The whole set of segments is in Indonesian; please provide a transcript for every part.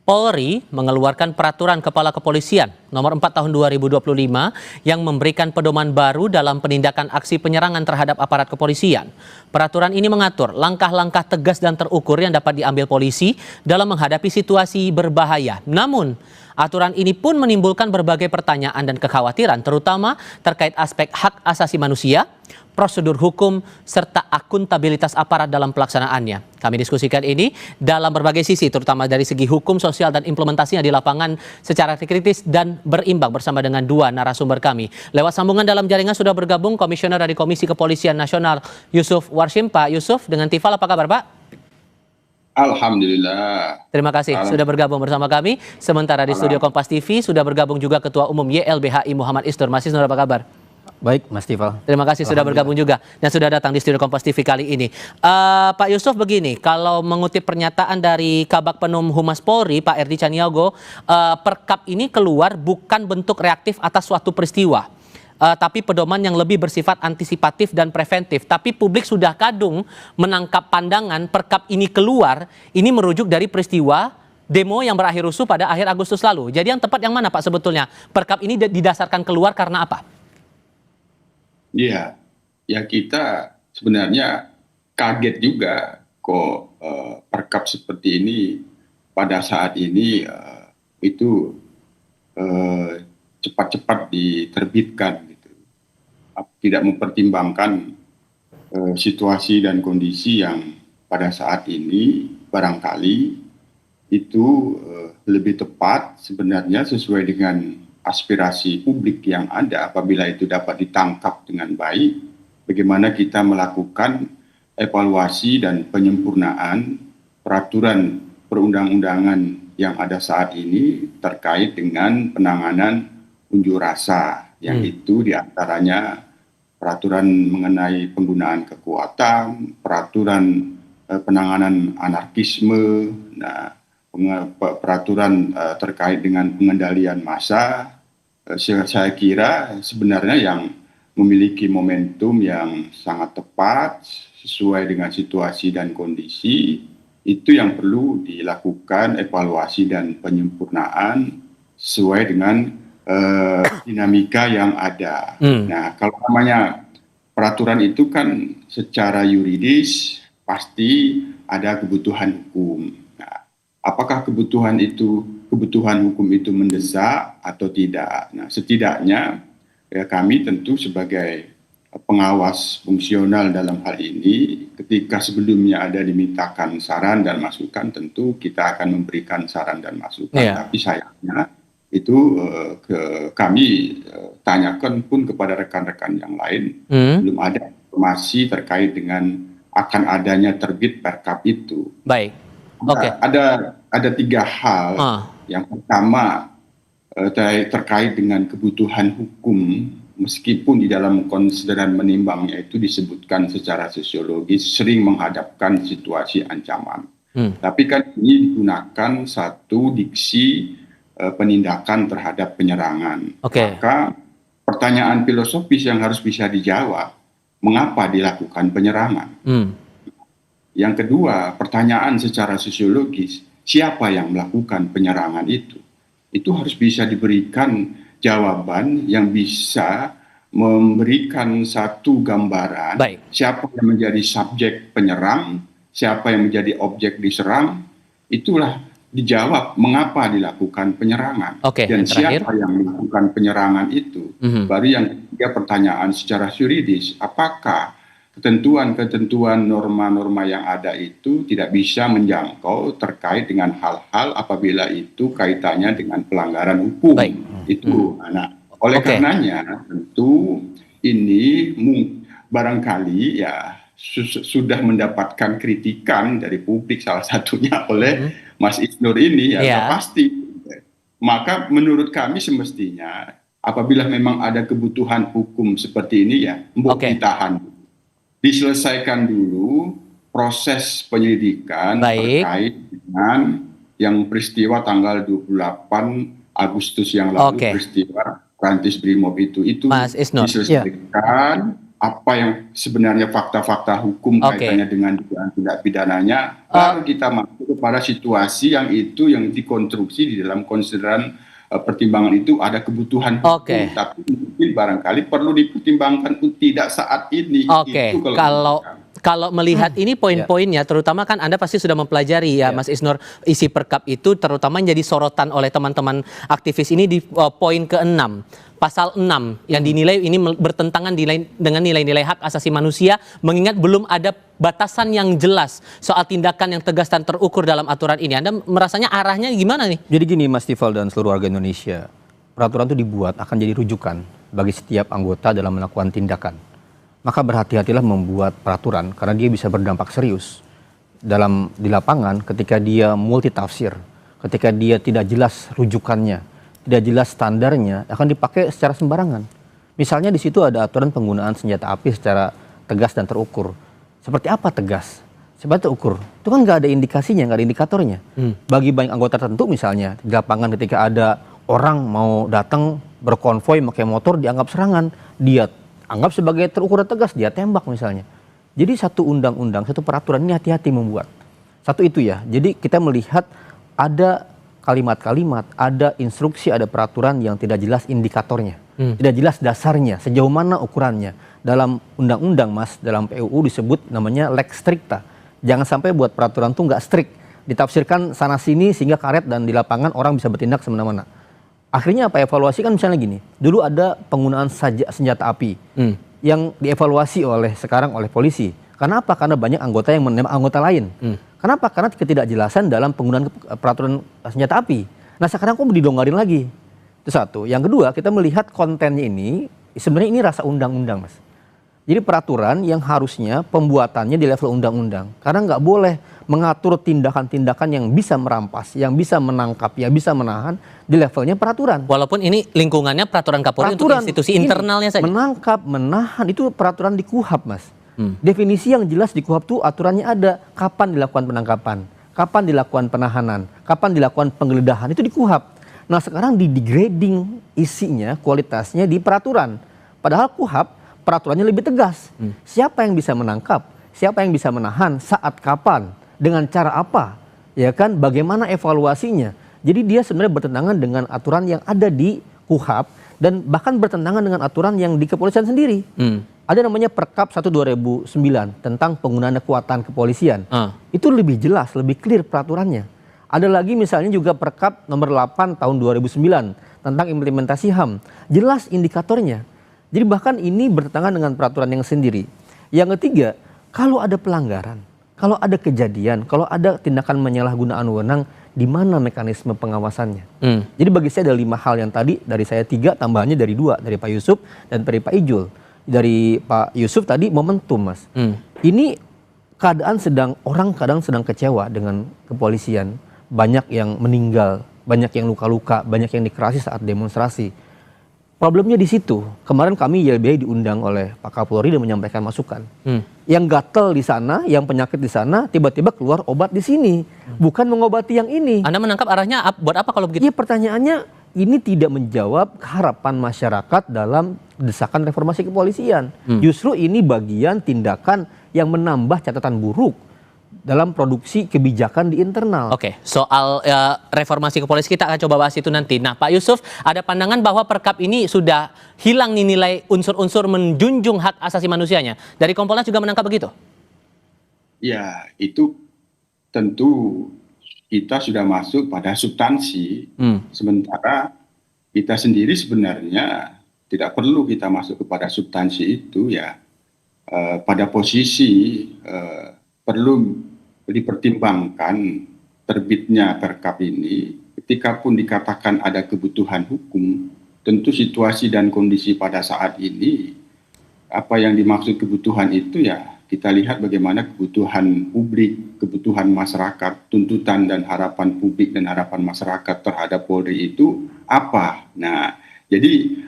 Polri mengeluarkan peraturan Kepala Kepolisian nomor 4 tahun 2025 yang memberikan pedoman baru dalam penindakan aksi penyerangan terhadap aparat kepolisian. Peraturan ini mengatur langkah-langkah tegas dan terukur yang dapat diambil polisi dalam menghadapi situasi berbahaya. Namun, aturan ini pun menimbulkan berbagai pertanyaan dan kekhawatiran, terutama terkait aspek hak asasi manusia, prosedur hukum, serta akuntabilitas aparat dalam pelaksanaannya. Kami diskusikan ini dalam berbagai sisi, terutama dari segi hukum, sosial, dan implementasinya di lapangan secara kritis dan berimbang bersama dengan dua narasumber kami. Lewat sambungan dalam jaringan sudah bergabung Komisioner dari Komisi Kepolisian Nasional, Yusuf Warshim. Pak Yusuf, dengan Tifal, apa kabar Pak? Alhamdulillah. Terima kasih sudah bergabung bersama kami. Sementara di studio Kompas TV sudah bergabung juga Ketua Umum YLBHI Muhammad Isnur. Mas Isnur, apa kabar? Baik, Mas Tifal. Terima kasih sudah bergabung juga dan sudah datang di studio Kompas TV kali ini. Pak Yusuf, begini, kalau mengutip pernyataan dari Kabag Penum Humas Polri, Pak Erdi Caniago, Perkap ini keluar bukan bentuk reaktif atas suatu peristiwa, tapi pedoman yang lebih bersifat antisipatif dan preventif. Tapi publik sudah kadung menangkap pandangan Perkap ini keluar, ini merujuk dari peristiwa demo yang berakhir rusuh pada akhir Agustus lalu. Jadi yang tepat yang mana Pak sebetulnya? Perkap ini didasarkan keluar karena apa? Iya, ya kita sebenarnya kaget juga kok Perkap seperti ini pada saat ini itu cepat-cepat diterbitkan gitu. Tidak mempertimbangkan situasi dan kondisi yang pada saat ini barangkali itu lebih tepat sebenarnya sesuai dengan aspirasi publik yang ada. Apabila itu dapat ditangkap dengan baik, bagaimana kita melakukan evaluasi dan penyempurnaan peraturan perundang-undangan yang ada saat ini terkait dengan penanganan unjuk rasa, yang itu diantaranya peraturan mengenai penggunaan kekuatan, peraturan penanganan anarkisme, peraturan terkait dengan pengendalian massa. Saya kira sebenarnya yang memiliki momentum yang sangat tepat sesuai dengan situasi dan kondisi, itu yang perlu dilakukan evaluasi dan penyempurnaan sesuai dengan dinamika yang ada. Nah, kalau namanya peraturan itu kan secara yuridis pasti ada kebutuhan hukum. Apakah kebutuhan hukum itu mendesak atau tidak? Nah, setidaknya ya kami tentu sebagai pengawas fungsional dalam hal ini, ketika sebelumnya ada dimintakan saran dan masukan, tentu kita akan memberikan saran dan masukan. Tapi sayangnya itu kami tanyakan pun kepada rekan-rekan yang lain, belum ada informasi terkait dengan akan adanya terbit Perkap itu. Baik. Okay. Ada tiga hal. Yang pertama terkait dengan kebutuhan hukum, meskipun di dalam konsideran menimbangnya itu disebutkan secara sosiologis sering menghadapkan situasi ancaman. Tapi kan ini digunakan satu diksi penindakan terhadap penyerangan. Maka pertanyaan filosofis yang harus bisa dijawab, mengapa dilakukan penyerangan? Yang kedua, pertanyaan secara sosiologis, siapa yang melakukan penyerangan itu? Itu harus bisa diberikan jawaban yang bisa memberikan satu gambaran. Siapa yang menjadi subjek penyerang, siapa yang menjadi objek diserang, itulah dijawab mengapa dilakukan penyerangan. Dan siapa yang melakukan penyerangan itu. Baru yang ketiga, pertanyaan secara yuridis, apakah ketentuan-ketentuan norma-norma yang ada itu tidak bisa menjangkau terkait dengan hal-hal apabila itu kaitannya dengan pelanggaran hukum. Itu. Nah, oleh karenanya tentu ini barangkali ya sudah mendapatkan kritikan dari publik, salah satunya oleh Mas Isnur ini ya pasti. Maka menurut kami semestinya apabila memang ada kebutuhan hukum seperti ini ya ditahan. Diselesaikan dulu proses penyelidikan terkait dengan yang peristiwa tanggal 28 Agustus yang lalu, peristiwa Rantis Brimob itu diselesaikan. Apa yang sebenarnya fakta-fakta hukum kaitannya dengan tindak pidananya, baru kita masuk ke kepada situasi yang dikonstruksi di dalam konsideran pertimbangan itu ada kebutuhan hukum, tapi mungkin barangkali perlu dipertimbangkan tidak saat ini. Oke, kalau melihat ini poin-poinnya, terutama kan Anda pasti sudah mempelajari ya, Mas Isnur, isi perkap itu terutama jadi sorotan oleh teman-teman aktivis ini di poin ke-6. Pasal 6 yang dinilai ini bertentangan dengan nilai-nilai hak asasi manusia, mengingat belum ada batasan yang jelas soal tindakan yang tegas dan terukur dalam aturan ini. Anda merasanya arahnya gimana nih? Jadi gini Mas Tifal dan seluruh warga Indonesia, peraturan itu dibuat akan jadi rujukan bagi setiap anggota dalam melakukan tindakan. Maka berhati-hatilah membuat peraturan karena dia bisa berdampak serius di lapangan ketika dia multitafsir, ketika dia tidak jelas rujukannya, tidak jelas standarnya, akan dipakai secara sembarangan. Misalnya di situ ada aturan penggunaan senjata api secara tegas dan terukur. Seperti apa tegas? Seperti terukur? Itu kan nggak ada indikasinya, nggak ada indikatornya. Bagi banyak anggota tertentu misalnya di lapangan ketika ada orang mau datang berkonvoi pakai motor dianggap serangan, dia anggap sebagai terukur dan tegas, dia tembak misalnya. Jadi satu undang-undang, satu peraturan ini hati-hati membuat. Satu itu ya, jadi kita melihat ada kalimat-kalimat, ada instruksi, ada peraturan yang tidak jelas indikatornya. Tidak jelas dasarnya, sejauh mana ukurannya. Dalam undang-undang Mas, dalam PUU disebut namanya lex stricta. Jangan sampai buat peraturan itu nggak strict. Ditafsirkan sana-sini sehingga karet dan di lapangan orang bisa bertindak semena-mena. Akhirnya apa, evaluasi kan misalnya gini, dulu ada penggunaan senjata api yang dievaluasi sekarang oleh polisi. Karena apa? Karena banyak anggota yang menembak anggota lain. Kenapa? Karena ketidakjelasan dalam penggunaan peraturan senjata api. Nah sekarang kok didonggarin lagi? Itu satu. Yang kedua, kita melihat kontennya ini, sebenarnya ini rasa undang-undang Mas. Jadi peraturan yang harusnya pembuatannya di level undang-undang. Karena nggak boleh mengatur tindakan-tindakan yang bisa merampas, yang bisa menangkap, yang bisa menahan di levelnya peraturan. Walaupun ini lingkungannya peraturan Kapolri untuk institusi internalnya saja. Menangkap, menahan itu peraturan di KUHP Mas. Definisi yang jelas di KUHP itu aturannya ada. Kapan dilakukan penangkapan, kapan dilakukan penahanan, kapan dilakukan penggeledahan, itu di KUHP. Nah sekarang di degrading isinya, kualitasnya di peraturan. Padahal KUHP peraturannya lebih tegas. Siapa yang bisa menangkap, siapa yang bisa menahan, saat kapan, dengan cara apa, ya kan? Bagaimana evaluasinya? Jadi dia sebenarnya bertentangan dengan aturan yang ada di KUHP dan bahkan bertentangan dengan aturan yang di kepolisian sendiri. Ada namanya Perkap 1 2009 tentang penggunaan kekuatan kepolisian. Itu lebih jelas, lebih clear peraturannya. Ada lagi misalnya juga Perkap nomor 8 tahun 2009 tentang implementasi HAM. Jelas indikatornya. Jadi bahkan ini bertentangan dengan peraturan yang sendiri. Yang ketiga, kalau ada pelanggaran, kalau ada kejadian, kalau ada tindakan penyalahgunaan wewenang, di mana mekanisme pengawasannya? Jadi bagi saya ada 5 hal yang tadi, dari saya 3, tambahannya dari 2, dari Pak Yusuf dan dari Pak Ijul. Dari Pak Yusuf tadi momentum Mas. Ini orang kadang sedang kecewa dengan kepolisian. Banyak yang meninggal, banyak yang luka-luka, banyak yang dikerasi saat demonstrasi. Problemnya di situ. Kemarin kami YLBI diundang oleh Pak Kapolri dan menyampaikan masukan. Yang gatel di sana, yang penyakit di sana, tiba-tiba keluar obat di sini. Bukan mengobati yang ini. Anda menangkap arahnya buat apa kalau begitu? Iya, pertanyaannya ini tidak menjawab harapan masyarakat dalam desakan reformasi kepolisian. Justru ini bagian tindakan yang menambah catatan buruk dalam produksi kebijakan di internal. Oke, soal reformasi kepolisian kita akan coba bahas itu nanti. Nah, Pak Yusuf, ada pandangan bahwa Perkap ini sudah hilang nih nilai unsur-unsur menjunjung hak asasi manusianya. Dari Kompolnas juga menangkap begitu? Ya, itu tentu kita sudah masuk pada substansi. Sementara kita sendiri sebenarnya tidak perlu kita masuk kepada substansi itu ya. Pada posisi perlu dipertimbangkan terbitnya Perkap ini, ketika pun dikatakan ada kebutuhan hukum, tentu situasi dan kondisi pada saat ini, apa yang dimaksud kebutuhan itu ya kita lihat bagaimana kebutuhan publik, kebutuhan masyarakat, tuntutan dan harapan publik dan harapan masyarakat terhadap Polri itu apa. Nah, jadi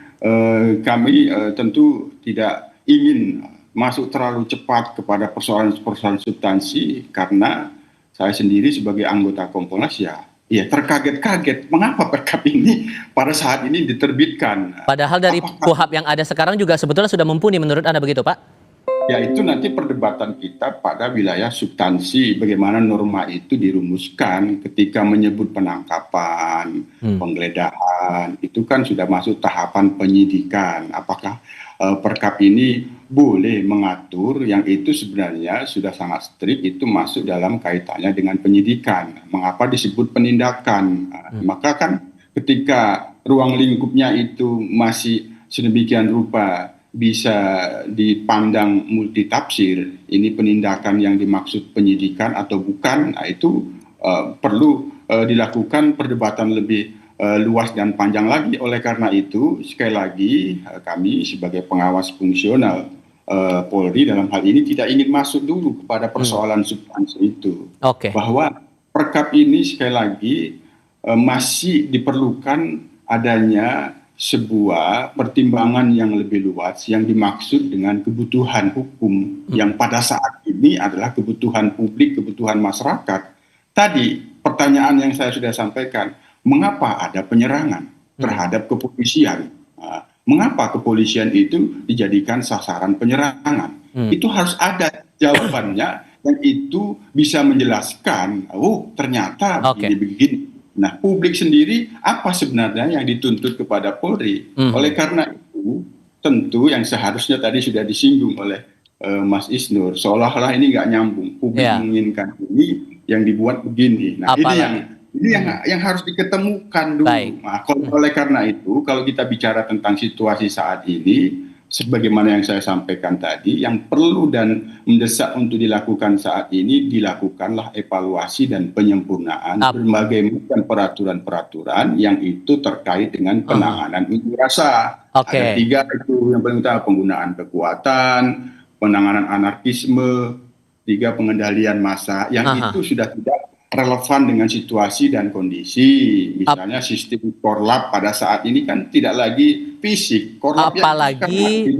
kami tentu tidak ingin masuk terlalu cepat kepada persoalan-persoalan substansi karena saya sendiri sebagai anggota Kompolnas ya terkaget-kaget mengapa Perkap ini pada saat ini diterbitkan. Padahal dari KUHP yang ada sekarang juga sebetulnya sudah mumpuni menurut Anda begitu Pak? Yaitu nanti perdebatan kita pada wilayah substansi, bagaimana norma itu dirumuskan ketika menyebut penangkapan, penggeledahan, itu kan sudah masuk tahapan penyidikan. Apakah Perkap ini boleh mengatur yang itu sebenarnya sudah sangat strict, itu masuk dalam kaitannya dengan penyidikan. Mengapa disebut penindakan? Maka kan ketika ruang lingkupnya itu masih sedemikian rupa bisa dipandang multitafsir, ini penindakan yang dimaksud penyidikan atau bukan, nah itu perlu dilakukan perdebatan lebih luas dan panjang lagi. Oleh karena itu, sekali lagi kami sebagai pengawas fungsional Polri dalam hal ini tidak ingin masuk dulu kepada persoalan substansi itu. Bahwa Perkap ini sekali lagi masih diperlukan adanya sebuah pertimbangan yang lebih luas yang dimaksud dengan kebutuhan hukum yang pada saat ini adalah kebutuhan publik, kebutuhan masyarakat. Tadi pertanyaan yang saya sudah sampaikan, mengapa ada penyerangan terhadap kepolisian? Mengapa kepolisian itu dijadikan sasaran penyerangan? Itu harus ada jawabannya dan itu bisa menjelaskan, oh ternyata begini-begini. Nah, publik sendiri apa sebenarnya yang dituntut kepada Polri? Oleh karena itu, tentu yang seharusnya tadi sudah disinggung oleh Mas Isnur, seolah-olah ini nggak nyambung. Publik menginginkan ini, yang dibuat begini. Nah, ini yang harus diketemukan dulu. Nah, oleh karena itu, kalau kita bicara tentang situasi saat ini, sebagaimana yang saya sampaikan tadi, yang perlu dan mendesak untuk dilakukan saat ini, dilakukanlah evaluasi dan penyempurnaan berbagai macam peraturan-peraturan yang itu terkait dengan penanganan unjuk rasa. Ada 3 itu yang paling utama: penggunaan kekuatan, penanganan anarkisme, 3 pengendalian massa, yang itu sudah tidak relevan dengan situasi dan kondisi. Misalnya sistem korlap pada saat ini kan tidak lagi fisik. Apalagi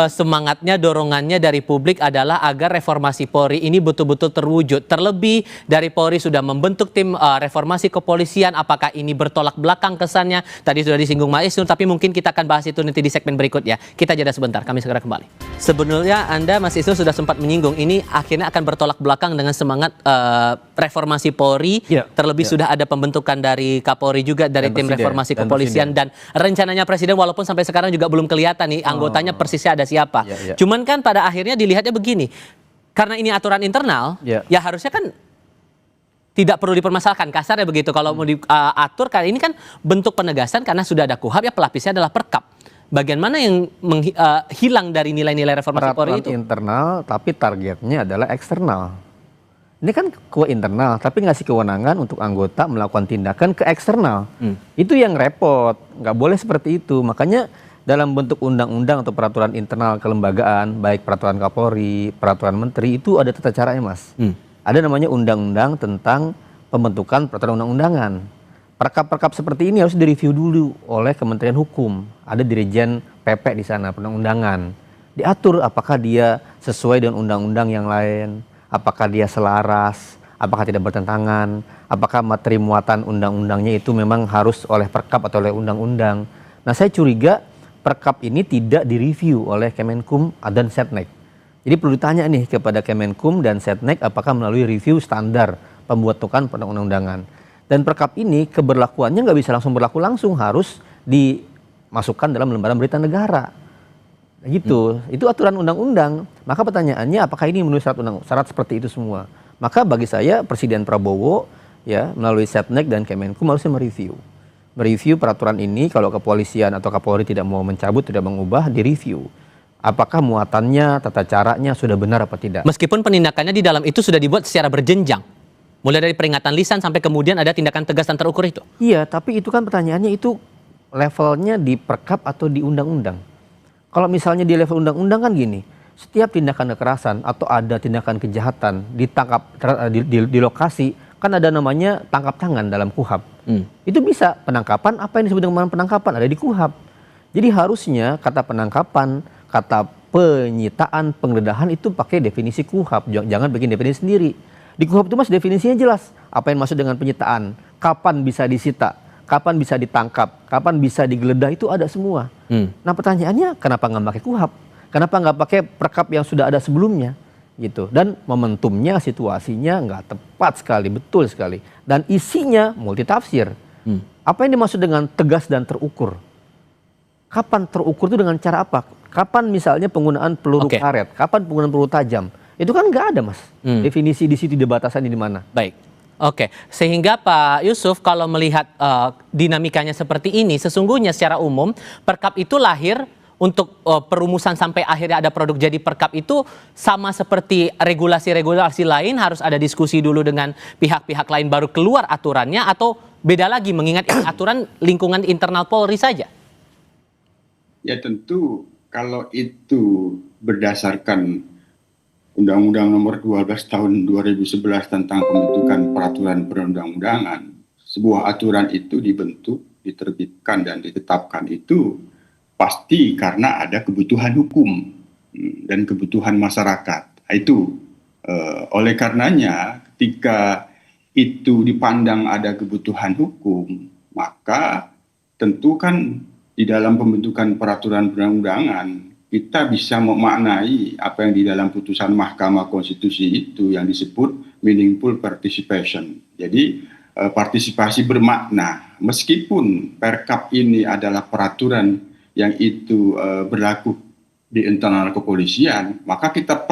semangatnya, dorongannya dari publik adalah agar reformasi Polri ini betul-betul terwujud. Terlebih dari Polri sudah membentuk tim reformasi kepolisian. Apakah ini bertolak belakang kesannya? Tadi sudah disinggung Mas Isnur, tapi mungkin kita akan bahas itu nanti di segmen berikutnya. Kita jeda sebentar, kami segera kembali. Sebenarnya Anda, Mas Isnur, sudah sempat menyinggung ini akhirnya akan bertolak belakang dengan semangat reformasi Polri, terlebih sudah ada pembentukan dari Kapolri juga dari tim reformasi kepolisian dan rencananya Presiden walaupun sampai sekarang juga belum kelihatan nih anggotanya persisnya ada siapa. Cuman kan pada akhirnya dilihatnya begini, karena ini aturan internal, ya harusnya kan tidak perlu dipermasalahkan, kasarnya begitu. Kalau mau diatur, karena ini kan bentuk penegasan karena sudah ada KUHAP, ya pelapisnya adalah Perkap. Bagian mana yang hilang dari nilai-nilai reformasi Polri itu? Internal, tapi targetnya adalah eksternal. Ini kan internal, tapi ngasih kewenangan untuk anggota melakukan tindakan ke eksternal. Itu yang repot, nggak boleh seperti itu. Makanya dalam bentuk undang-undang atau peraturan internal kelembagaan, baik peraturan Kapolri, peraturan Menteri, itu ada tata caranya, Mas. Ada namanya undang-undang tentang pembentukan peraturan undang-undangan. Perkap-perkap seperti ini harus direview dulu oleh Kementerian Hukum. Ada Dirjen PP di sana, perundang-undangan. Diatur apakah dia sesuai dengan undang-undang yang lain, apakah dia selaras, apakah tidak bertentangan, apakah materi muatan undang-undangnya itu memang harus oleh Perkap atau oleh undang-undang. Nah, saya curiga Perkap ini tidak direview oleh Kemenkum dan Setnek. Jadi perlu ditanya nih kepada Kemenkum dan Setnek apakah melalui review standar pembuatan perundang-undangan. Dan Perkap ini keberlakuannya nggak bisa langsung berlaku langsung, harus dimasukkan dalam lembaran berita negara. Gitu, itu aturan undang-undang. Maka pertanyaannya apakah ini memenuhi syarat seperti itu semua? Maka bagi saya Presiden Prabowo ya melalui Setnek dan Kemenkum harusnya mereview peraturan ini. Kalau kepolisian atau Kapolri tidak mau mencabut, tidak mengubah, direview. Apakah muatannya, tata caranya sudah benar apa tidak? Meskipun penindakannya di dalam itu sudah dibuat secara berjenjang. Mulai dari peringatan lisan sampai kemudian ada tindakan tegas dan terukur itu. Iya, tapi itu kan pertanyaannya itu levelnya di Perkap atau di undang-undang. Kalau misalnya di level undang-undang kan gini, setiap tindakan kekerasan atau ada tindakan kejahatan ditangkap di lokasi, kan ada namanya tangkap tangan dalam KUHAP. Itu bisa penangkapan, apa yang disebut dengan penangkapan ada di KUHAP. Jadi harusnya kata penangkapan, kata penyitaan, penggeledahan itu pakai definisi KUHAP, jangan bikin definisi sendiri. Di KUHAP itu Mas definisinya jelas, apa yang maksud dengan penyitaan, kapan bisa disita, kapan bisa ditangkap, kapan bisa digeledah, itu ada semua. Nah pertanyaannya kenapa nggak pakai KUHAP? Kenapa nggak pakai perkap yang sudah ada sebelumnya gitu? Dan momentumnya, situasinya nggak tepat sekali, betul sekali. Dan isinya multitafsir. Apa yang dimaksud dengan tegas dan terukur? Kapan terukur itu dengan cara apa? Kapan misalnya penggunaan peluru karet? Kapan penggunaan peluru tajam? Itu kan nggak ada, Mas. Definisi di situ, di batasan di mana? Baik. Oke, sehingga Pak Yusuf kalau melihat dinamikanya seperti ini, sesungguhnya secara umum perkap itu lahir untuk perumusan sampai akhirnya ada produk jadi perkap itu sama seperti regulasi-regulasi lain, harus ada diskusi dulu dengan pihak-pihak lain baru keluar aturannya, atau beda lagi mengingat ini aturan lingkungan internal Polri saja? Ya tentu kalau itu berdasarkan Undang-Undang Nomor 12 Tahun 2011 tentang pembentukan peraturan perundang-undangan, sebuah aturan itu dibentuk, diterbitkan dan ditetapkan itu pasti karena ada kebutuhan hukum dan kebutuhan masyarakat. Itu oleh karenanya ketika itu dipandang ada kebutuhan hukum, maka tentu kan di dalam pembentukan peraturan perundang-undangan kita bisa memaknai apa yang di dalam putusan Mahkamah Konstitusi itu yang disebut meaningful participation. Jadi partisipasi bermakna, meskipun perkap ini adalah peraturan yang itu berlaku di internal kepolisian, maka kita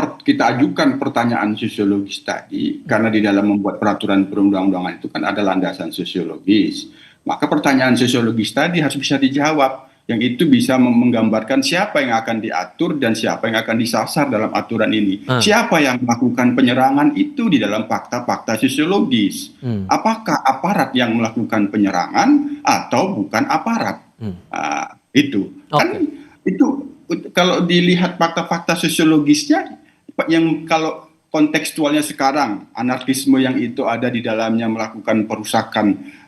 ajukan pertanyaan sosiologis tadi, karena di dalam membuat peraturan perundang-undangan itu kan ada landasan sosiologis. Maka pertanyaan sosiologis tadi harus bisa dijawab, yang itu bisa menggambarkan siapa yang akan diatur dan siapa yang akan disasar dalam aturan ini. Siapa yang melakukan penyerangan itu di dalam fakta-fakta sosiologis. Apakah aparat yang melakukan penyerangan atau bukan aparat? Itu. Kan itu kalau dilihat fakta-fakta sosiologisnya, yang kalau kontekstualnya sekarang, anarkisme yang itu ada di dalamnya melakukan perusakan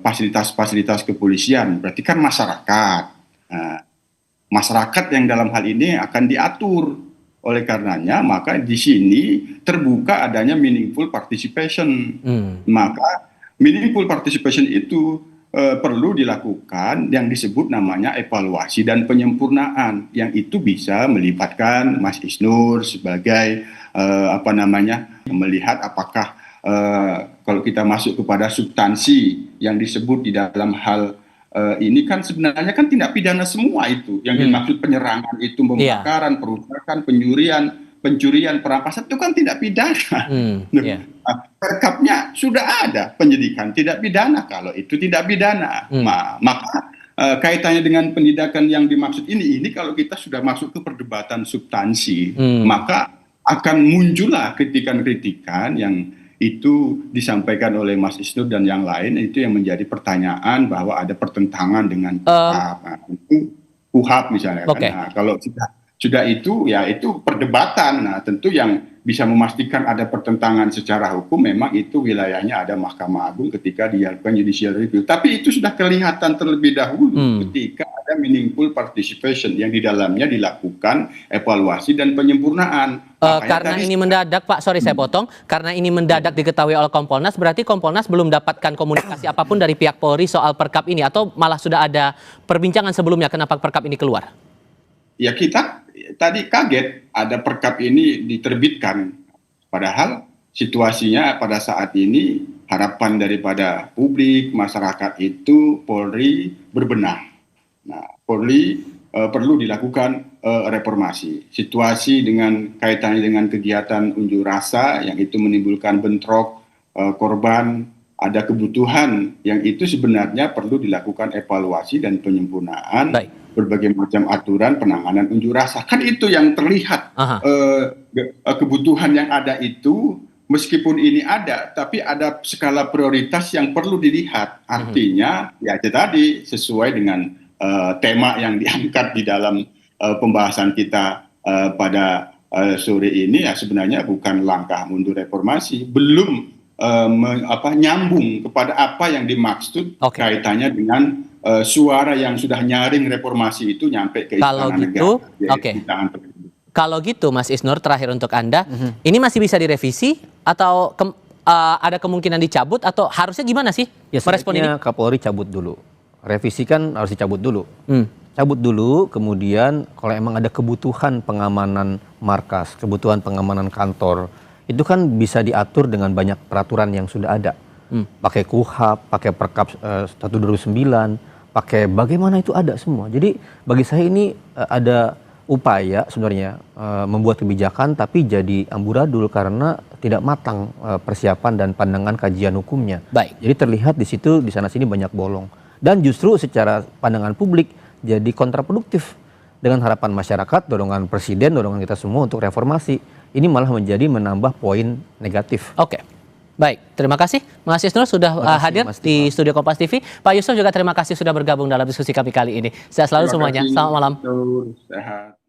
fasilitas-fasilitas kepolisian, berarti kan masyarakat. Masyarakat yang dalam hal ini akan diatur. Oleh karenanya, maka di sini terbuka adanya meaningful participation. Maka meaningful participation itu perlu dilakukan yang disebut namanya evaluasi dan penyempurnaan, yang itu bisa melibatkan Mas Isnur sebagai melihat apakah kalau kita masuk kepada substansi yang disebut di dalam hal ini kan sebenarnya kan tindak pidana semua itu yang dimaksud penyerangan itu, pembakaran, perusakan, pencurian, perampasan itu kan tidak pidana. Perkapnya sudah ada penyidikan tidak pidana kalau itu tidak pidana. Maka kaitannya dengan penindakan yang dimaksud ini kalau kita sudah masuk ke perdebatan substansi, maka akan muncullah kritikan-kritikan yang itu disampaikan oleh Mas Isnur dan yang lain, itu yang menjadi pertanyaan bahwa ada pertentangan dengan KUHAP misalnya. Nah, kalau sudah itu ya itu perdebatan. Nah, tentu yang bisa memastikan ada pertentangan secara hukum memang itu wilayahnya ada Mahkamah Agung ketika dilakukan judicial review. Tapi itu sudah kelihatan terlebih dahulu ketika ada meaningful participation yang di dalamnya dilakukan evaluasi dan penyempurnaan. Karena ini mendadak, Pak, sorry saya potong, karena ini mendadak diketahui oleh Kompolnas, berarti Kompolnas belum dapatkan komunikasi apapun dari pihak Polri soal perkap ini, atau malah sudah ada perbincangan sebelumnya kenapa perkap ini keluar? Ya kita tadi kaget ada perkap ini diterbitkan, padahal situasinya pada saat ini harapan daripada publik, masyarakat itu Polri berbenah. Nah, Polri perlu dilakukan reformasi. Situasi dengan kaitannya dengan kegiatan unjuk rasa yang itu menimbulkan bentrok, korban, ada kebutuhan yang itu sebenarnya perlu dilakukan evaluasi dan penyempurnaan. Berbagai macam aturan penanganan unjuk rasa. Kan itu yang terlihat. Kebutuhan yang ada itu meskipun ini ada, tapi ada skala prioritas yang perlu dilihat. Artinya ya tadi sesuai dengan tema yang diangkat di dalam pembahasan kita pada sore ini, ya sebenarnya bukan langkah mundur reformasi, belum nyambung kepada apa yang dimaksud kaitannya dengan suara yang sudah nyaring reformasi itu nyampe ke istana negara. Kalau gitu Mas Isnur, terakhir untuk Anda, ini masih bisa direvisi atau ada kemungkinan dicabut, atau harusnya gimana sih merespon ini? Kapolri cabut dulu. Revisi kan harus dicabut dulu. cabut dulu, kemudian kalau emang ada kebutuhan pengamanan markas, kebutuhan pengamanan kantor, itu kan bisa diatur dengan banyak peraturan yang sudah ada. Pakai KUHP, pakai Perkap 129, pakai bagaimana itu ada semua. Jadi bagi saya ini ada upaya sebenarnya membuat kebijakan tapi jadi amburadul karena tidak matang persiapan dan pandangan kajian hukumnya. Baik. Jadi terlihat di situ di sana sini banyak bolong. Dan justru secara pandangan publik jadi kontraproduktif dengan harapan masyarakat, dorongan presiden, dorongan kita semua untuk reformasi. Ini malah menjadi menambah poin negatif. Oke. Baik, terima kasih Mas Isnur sudah hadir di studio Kompas TV. Pak Yusuf juga terima kasih sudah bergabung dalam diskusi kami kali ini. Sehat selalu semuanya. Selamat malam. Sehat.